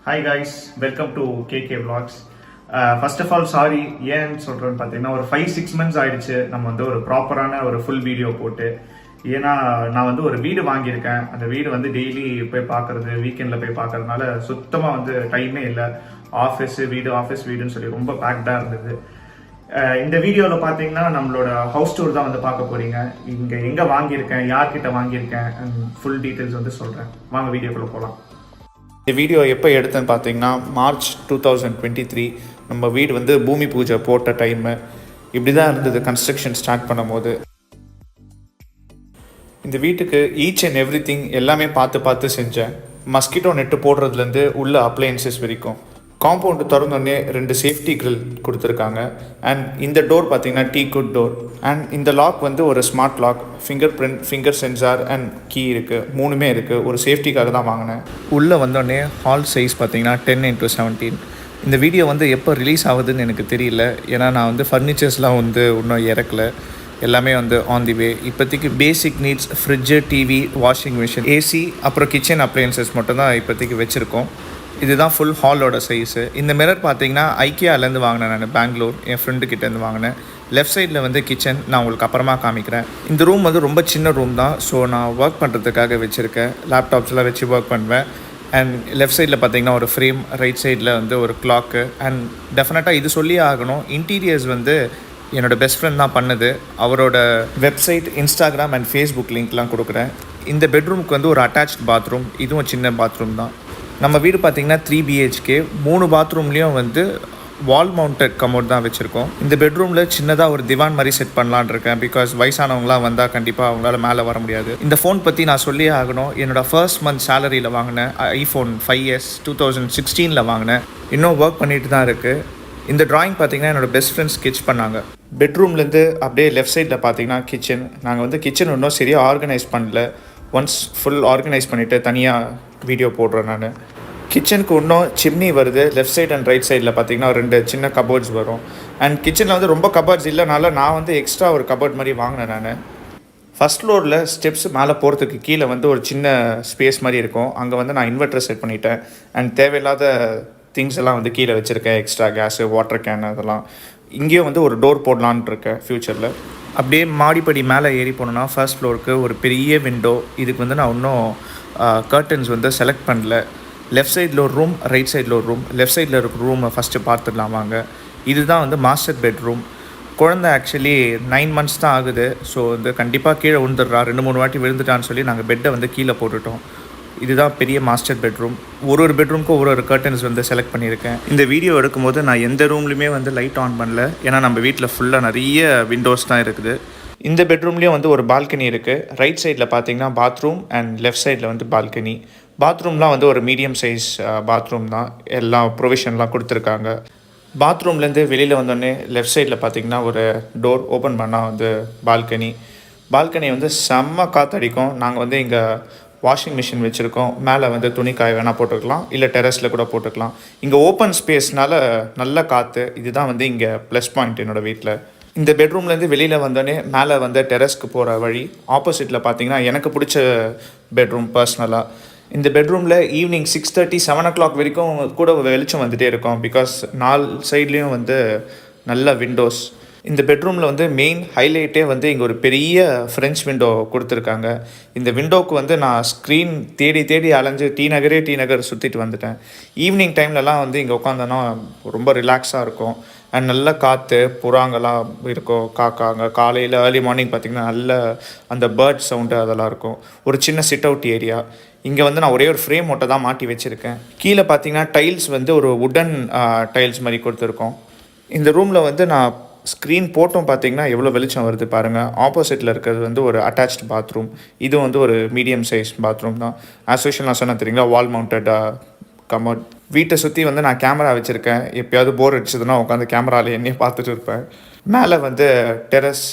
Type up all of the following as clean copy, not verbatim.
Hi guys, welcome to KK vlogs. First of all sorry, ஏன்னு சொல்கிறேன்னு பார்த்தீங்கன்னா ஒரு 5-6 months ஆயிடுச்சு நம்ம வந்து ஒரு ப்ராப்பரான ஒரு ஃபுல் வீடியோ போட்டு. ஏன்னா நான் வந்து ஒரு வீடு வாங்கியிருக்கேன். அந்த வீடு வந்து டெய்லி போய் பார்க்கறது, வீக்கெண்டில் போய் பார்க்கறதுனால சுத்தமாக வந்து டைமே இல்லை. ஆஃபீஸ் வீடுன்னு சொல்லி ரொம்ப பேக்டாக இருந்தது. இந்த வீடியோவில் பார்த்தீங்கன்னா நம்மளோட ஹவுஸ் டூர் தான் வந்து பார்க்க போகிறீங்க. இங்கே எங்கே வாங்கியிருக்கேன், யார்கிட்ட வாங்கியிருக்கேன், ஃபுல் டீட்டெயில்ஸ் வந்து சொல்கிறேன். வாங்க வீடியோக்குள்ளே போகலாம். இந்த வீடியோ எப்போ எடுத்தேன்னு பார்த்தீங்கன்னா March 2023. நம்ம வீடு வந்து பூமி பூஜை போட்ட டைமு. இப்படி தான் இருந்தது கன்ஸ்ட்ரக்ஷன் ஸ்டார்ட் பண்ணும் போது. இந்த வீட்டுக்கு ஈச் அண்ட் எவ்ரி திங் எல்லாமே பார்த்து செஞ்சேன். மஸ்கிட்டோ நெட்டு போடுறதுலேருந்து உள்ள அப்ளையன்சஸ் வரைக்கும். காம்பவுண்டு திறந்தோடனே 2 சேஃப்டி கிரில் கொடுத்துருக்காங்க. அண்ட் இந்த டோர் பார்த்தீங்கன்னா டீ குட் டோர். அண்ட் இந்த லாக் வந்து ஒரு smart lock, finger sensor and key இருக்குது. 3மே இருக்குது. ஒரு சேஃப்டிக்காக தான் வாங்கினேன். உள்ளே வந்தோடனே ஹால் சைஸ் பார்த்தீங்கன்னா 10x17. இந்த வீடியோ வந்து எப்போ ரிலீஸ் ஆகுதுன்னு எனக்கு தெரியல. ஏன்னா நான் வந்து ஃபர்னிச்சர்ஸ்லாம் வந்து இன்னும் இறக்கலை. எல்லாமே வந்து ஆன் தி வே. இப்போதைக்கு basic needs fridge, TV, washing machine, AC, அப்புறம் கிச்சன் அப்ளையன்சஸ் மட்டும்தான் இப்போதைக்கு வச்சுருக்கோம். இதுதான் ஃபுல் ஹாலோட சைஸு. இந்த மிரர் பார்த்தீங்கன்னா ஐக்கியாலேருந்து வாங்கினேன். நான் பெங்களூர் என் ஃப்ரெண்டுக்கிட்டேருந்து வாங்கினேன். லெஃப்ட் சைடில் வந்து கிச்சன், நான் உங்களுக்கு அப்புறமா காமிக்கிறேன். இந்த ரூம் வந்து ரொம்ப சின்ன ரூம் தான். ஸோ நான் ஒர்க் பண்ணுறதுக்காக வச்சுருக்கேன். லேப்டாப்ஸ்லாம் வச்சு ஒர்க் பண்ணுவேன். அண்ட் லெஃப்ட் சைடில் பார்த்தீங்கன்னா ஒரு ஃப்ரேம், ரைட் சைடில் வந்து ஒரு கிளாக்கு. அண்ட் டெஃபினட்டாக இது சொல்லியே ஆகணும், இன்டீரியர்ஸ் வந்து என்னோடய பெஸ்ட் ஃப்ரெண்ட் தான் பண்ணுது. அவரோட வெப்சைட், இன்ஸ்டாகிராம் அண்ட் ஃபேஸ்புக் லிங்க்லாம் கொடுக்குறேன். இந்த பெட்ரூமுக்கு வந்து ஒரு அட்டாச்ட் பாத்ரூம், இதுவும் சின்ன பாத்ரூம் தான். நம்ம வீடு பார்த்திங்கன்னா 3 BHK. 3 பாத்ரூம்லேயும் வந்து வால் மவுண்டட் கமோட் தான் வச்சுருக்கோம். இந்த பெட்ரூமில் சின்னதாக ஒரு திவான் மாதிரி செட் பண்ணலான் இருக்கேன். பிகாஸ் வயசானவங்களாம் வந்தால் கண்டிப்பாக அவங்களால மேலே வர முடியாது. இந்த ஃபோன் பற்றி நான் சொல்லியே ஆகணும். என்னோடய ஃபர்ஸ்ட் மந்த் சேலரியில் வாங்கினேன் iPhone 5s 2016 வாங்கினேன். இன்னும் ஒர்க் பண்ணிட்டு தான் இருக்குது. இந்த ட்ராயிங் பார்த்திங்கன்னா என்னோடய பெஸ்ட் ஃப்ரெண்ட்ஸ் ஸ்கெட்ச் பண்ணாங்க. பெட்ரூம்லேருந்து அப்படியே லெஃப்ட் சைடில் பார்த்திங்கன்னா கிச்சன். நாங்கள் வந்து கிச்சன் இன்னும் சரியாக ஆர்கனைஸ் பண்ணல. ஒன்ஸ் ஃபுல் ஆர்கனைஸ் பண்ணிவிட்டு தனியாக வீடியோ போடுறேன் நான். கிச்சனுக்கு இன்னும் சிம்னி வருது. லெஃப்ட் சைட் அண்ட் ரைட் சைடில் பார்த்தீங்கன்னா 2 சின்ன கபோர்ட்ஸ் வரும். அண்ட் கிச்சனில் வந்து ரொம்ப கபோர்ட்ஸ் இல்லைனால நான் வந்து எக்ஸ்ட்ரா ஒரு கபோர்ட் மாதிரி வாங்கினேன் நான். ஃபஸ்ட் ஃப்ளோரில் ஸ்டெப்ஸ் மேலே போகிறதுக்கு கீழே வந்து ஒரு சின்ன ஸ்பேஸ் மாதிரி இருக்கும். அங்கே வந்து நான் இன்வெர்ட்டர் செட் பண்ணிட்டேன். அண்ட் தேவையில்லாத திங்ஸ் எல்லாம் வந்து கீழே வச்சுருக்கேன். எக்ஸ்ட்ரா கேஸு, வாட்டர் கேன், அதெல்லாம். இங்கேயும் வந்து ஒரு டோர் போடலான்ட்டு இருக்கேன் ஃப்யூச்சரில். அப்படியே மாடிப்படி மேலே ஏறி போனோன்னா ஃபர்ஸ்ட் ஃப்ளோருக்கு ஒரு பெரிய விண்டோ. இதுக்கு வந்து நான் இன்னும் கர்டன்ஸ் வந்து செலக்ட் பண்ணல. லெஃப்ட் சைடில் ஒரு ரூம், ரைட் சைடில் ஒரு ரூம். லெஃப்ட் சைடில் இருக்கிற ரூமை ஃபஸ்ட்டு பார்த்துடலாம் வாங்க. இதுதான் வந்து மாஸ்டர் பெட்ரூம். குழந்தை ஆக்சுவலி 9 months தான் ஆகுது. ஸோ வந்து கண்டிப்பாக கீழே விழுந்துடுறா. 2-3 வாட்டி விழுந்துட்டான்னு சொல்லி நாங்கள் பெட்டை வந்து கீழே போட்டுட்டோம். இதுதான் பெரிய மாஸ்டர் பெட்ரூம். ஒரு பெட்ரூமுக்கும் ஒரு கர்டன்ஸ் வந்து செலக்ட் பண்ணியிருக்கேன். இந்த வீடியோ எடுக்கும்போது நான் எந்த ரூம்லையுமே வந்து லைட் ஆன் பண்ணல. ஏன்னா நம்ம வீட்டில் ஃபுல்லாக நிறைய விண்டோஸ் தான் இருக்குது. இந்த பெட்ரூம்லேயும் வந்து ஒரு பால்கனி இருக்குது. ரைட் சைடில் பார்த்தீங்கன்னா பாத்ரூம் அண்ட் லெஃப்ட் சைடில் வந்து பால்கனி. பாத்ரூம்லாம் வந்து ஒரு மீடியம் சைஸ் பாத்ரூம் தான். எல்லா ப்ரொவிஷன்லாம் கொடுத்துருக்காங்க. பாத்ரூம்லேருந்து வெளியில் வந்தோடனே லெஃப்ட் சைடில் பார்த்தீங்கன்னா ஒரு டோர் ஓப்பன் பண்ணால் வந்து பால்கனி வந்து செம்ம காற்றடிக்கும். நாங்கள் வந்து இங்கே வாஷிங் மிஷின் வச்சுருக்கோம். மேலே வந்து துணி காய வேணால் போட்டுக்கலாம், இல்லை டெரஸில் கூட போட்டுக்கலாம். இங்கே ஓப்பன் ஸ்பேஸ்னால நல்ல காற்று. இதுதான் வந்து இங்கே ப்ளஸ் பாயிண்ட் என்னோடய வீட்டில். இந்த பெட்ரூம்லேருந்து வெளியில் வந்தோடனே மேலே வந்து டெரஸ்க்கு போகிற வழி. ஆப்போசிட்டில் பார்த்தீங்கன்னா எனக்கு பிடிச்ச பெட்ரூம் பர்சனலாக. இந்த பெட்ரூமில் ஈவினிங் 6:30 7 o'clock வரைக்கும் கூட வெளிச்சம் வந்துகிட்டே இருக்கும். பிகாஸ் 4 சைட்லேயும் வந்து நல்ல விண்டோஸ். இந்த பெட்ரூமில் வந்து மெயின் ஹைலைட்டே வந்து இங்கே ஒரு பெரிய ஃப்ரெஞ்ச் விண்டோ கொடுத்துருக்காங்க. இந்த விண்டோவுக்கு வந்து நான் ஸ்க்ரீன் தேடி அலைஞ்சு டி நகர் சுற்றிட்டு வந்துட்டேன். ஈவினிங் டைம்லலாம் வந்து இங்கே உட்காந்தோன்னா ரொம்ப ரிலாக்ஸாக இருக்கும். அண்ட் நல்ல காற்று, புறாங்கெல்லாம் இருக்கும், காக்காங்க. காலையில் ஏர்லி மார்னிங் பார்த்திங்கன்னா நல்ல அந்த பேர்ட் சவுண்டு அதெல்லாம் இருக்கும். ஒரு சின்ன சிட் அவுட் ஏரியா. இங்கே வந்து நான் ஒரே ஒரு ஃப்ரேம் மட்டும் தான் மாட்டி வச்சுருக்கேன். கீழே பார்த்திங்கன்னா டைல்ஸ் வந்து ஒரு வுடன் டைல்ஸ் மாதிரி கொடுத்துருக்கோம். இந்த ரூமில் வந்து நான் ஸ்க்ரீன் போட்டும் பார்த்தீங்கன்னா எவ்வளோ வெளிச்சம் வருது பாருங்கள். ஆப்போசிட்டில் இருக்கிறது வந்து ஒரு அட்டாச்ட் பாத்ரூம். இது வந்து ஒரு மீடியம் சைஸ் பாத்ரூம் தான். ஆஸ் யூஷுவல் நான் சொன்னேன் தெரியுங்களா, வால் மவுண்டட் கமோட். வீட்டை சுற்றி வந்து நான் கேமரா வச்சுருக்கேன். எப்போயாவது போர் அடிச்சதுன்னா உட்காந்து கேமராவில் என்னையே பார்த்துட்டு இருப்பேன். மேலே வந்து டெரஸ்,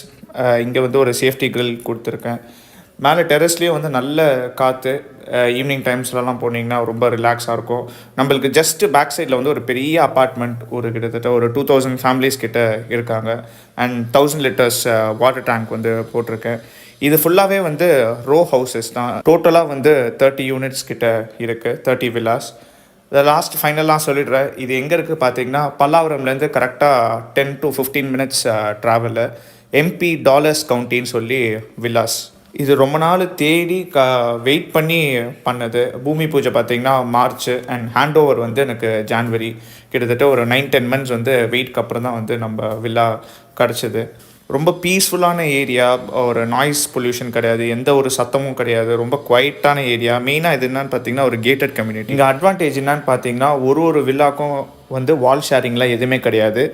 இங்கே வந்து ஒரு சேஃப்டி கிரில் கொடுத்துருக்கேன். மேலே டெரஸ்லேயும் வந்து நல்ல காற்று. ஈவினிங் டைம்ஸ்லலாம் போனீங்கன்னா ரொம்ப ரிலாக்ஸாக இருக்கும். நம்மளுக்கு ஜஸ்ட்டு பேக் சைடில் வந்து ஒரு பெரிய அப்பார்ட்மெண்ட், ஒரு கிட்டத்தட்ட ஒரு 2000 ஃபேமிலிஸ் கிட்ட இருக்காங்க. அண்ட் 1000 liters வாட்டர் டேங்க் வந்து போட்டிருக்கேன். இது ஃபுல்லாகவே வந்து ரோ ஹவுசஸ் தான். டோட்டலாக வந்து 30 units கிட்ட இருக்குது, 30 villas. இதை லாஸ்ட் ஃபைனலாக சொல்லிடுறேன். இது எங்கே இருக்குது பார்த்தீங்கன்னா, பல்லாவரம்லேருந்து கரெக்டாக 10 to 15 மினிட்ஸ் ட்ராவலு. எம்பி டாலர்ஸ் கவுண்டின்னு சொல்லி வில்லாஸ். இது ரொம்ப நாள் தேடி வெயிட் பண்ணி பண்ணது. பூமி பூஜை பார்த்தீங்கன்னா மார்ச் அண்ட் ஹேண்ட் ஓவர் வந்து எனக்கு ஜான்வரி. கிட்டத்தட்ட ஒரு 9-10 மந்த்ஸ் வந்து வெயிட்க்கு அப்புறம் தான் வந்து நம்ம வில்லா கிடச்சிது. ரொம்ப பீஸ்ஃபுல்லான ஏரியா, ஒரு நாய்ஸ் பொல்யூஷன் கிடையாது, எந்த ஒரு சத்தமும் கிடையாது, ரொம்ப குவைட்டான ஏரியா. மெயினாக இது என்னன்னு பார்த்தீங்கன்னா ஒரு கேட்டட் கம்யூனிட்டி. இங்கே அட்வான்டேஜ் என்னன்னு பார்த்தீங்கன்னா ஒரு வில்லாக்கும் வந்து வால் ஷேரிங்லாம் எதுவுமே கிடையாது.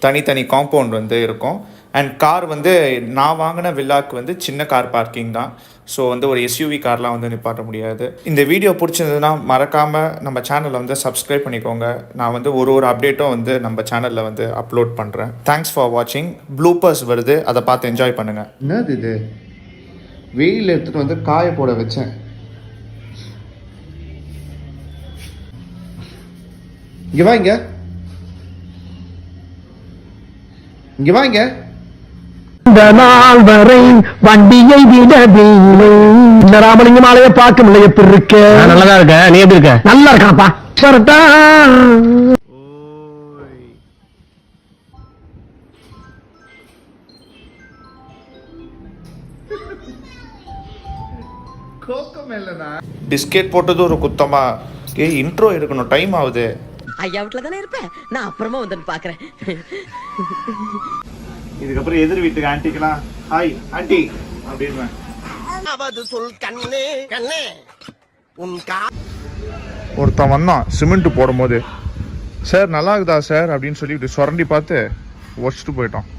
தனித்தனி காம்பவுண்ட் வந்து இருக்கும். அண்ட் கார் வந்து நான் வாங்கின வில்லாக்கு வந்து சின்ன கார் பார்க்கிங் தான். ஸோ வந்து ஒரு எஸ்யூவி கார்லாம் வந்து நிப்பாட்ட முடியாது. இந்த வீடியோ பிடிச்சிருந்ததுன்னா மறக்காமல் நம்ம சேனலை வந்து சப்ஸ்கிரைப் பண்ணிக்கோங்க. நான் வந்து ஒரு அப்டேட்டும் வந்து நம்ம சேனலில் வந்து அப்லோட் பண்ணுறேன். தேங்க்ஸ் ஃபார் வாட்சிங். ப்ளூப்பர்ஸ் வருது, அதை பார்த்து என்ஜாய் பண்ணுங்கள். என்னது இது? வெயில் எடுத்துகிட்டு வந்து காய போட வச்சேன். இங்கே வாங்க, இங்கே வாங்க. இந்த நாள் வரை வண்டியை விடவில்லை. இந்த ராமலிங்கம் ஆலையை பார்க்க முடியல. எப்படி இருக்க? நல்லதா இருக்க. நீ எப்படி இருக்க? நல்லா இருக்கானப்பா. சரட்டா பிஸ்கெட் போட்டது ஒரு குத்தமா? இன்ட்ரோ எடுக்கணும், டைம் ஆகுது. ஐயா வீட்டுல தானே இருப்பேன், நான் அப்புறமா வந்து பாக்குறேன். இதுக்கப்புறம் எதிர் வீட்டுக்கு ஆன்ட்டிக்கலாம் ஹாய் ஆன்ட்டி அப்படின்னு சொல் கண்ணே கண்ணே உன் ஒருத்தன் வந்தான் சிமெண்ட் போடும் போது, சார் நல்லா இருக்குதா சார் அப்படின்னு சொல்லி இப்படி சுரண்டி பார்த்து உடச்சிட்டு போயிட்டான்.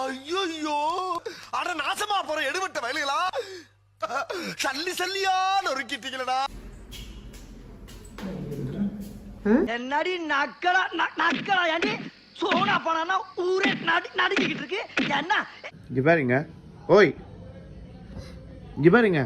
ஐயோ அட நாசமா போற எடுபட்ட வயலுகளா, சல்லி சல்லியா நொறுக்கிட்டீங்களடா. என்னடி நக்கலா நக்கலா ஏண்டி சோனா போனா ஊரே நடுங்கிட்டு இருக்கு என்ன? இங்க பாருங்க, ஓய் இங்க பாருங்க.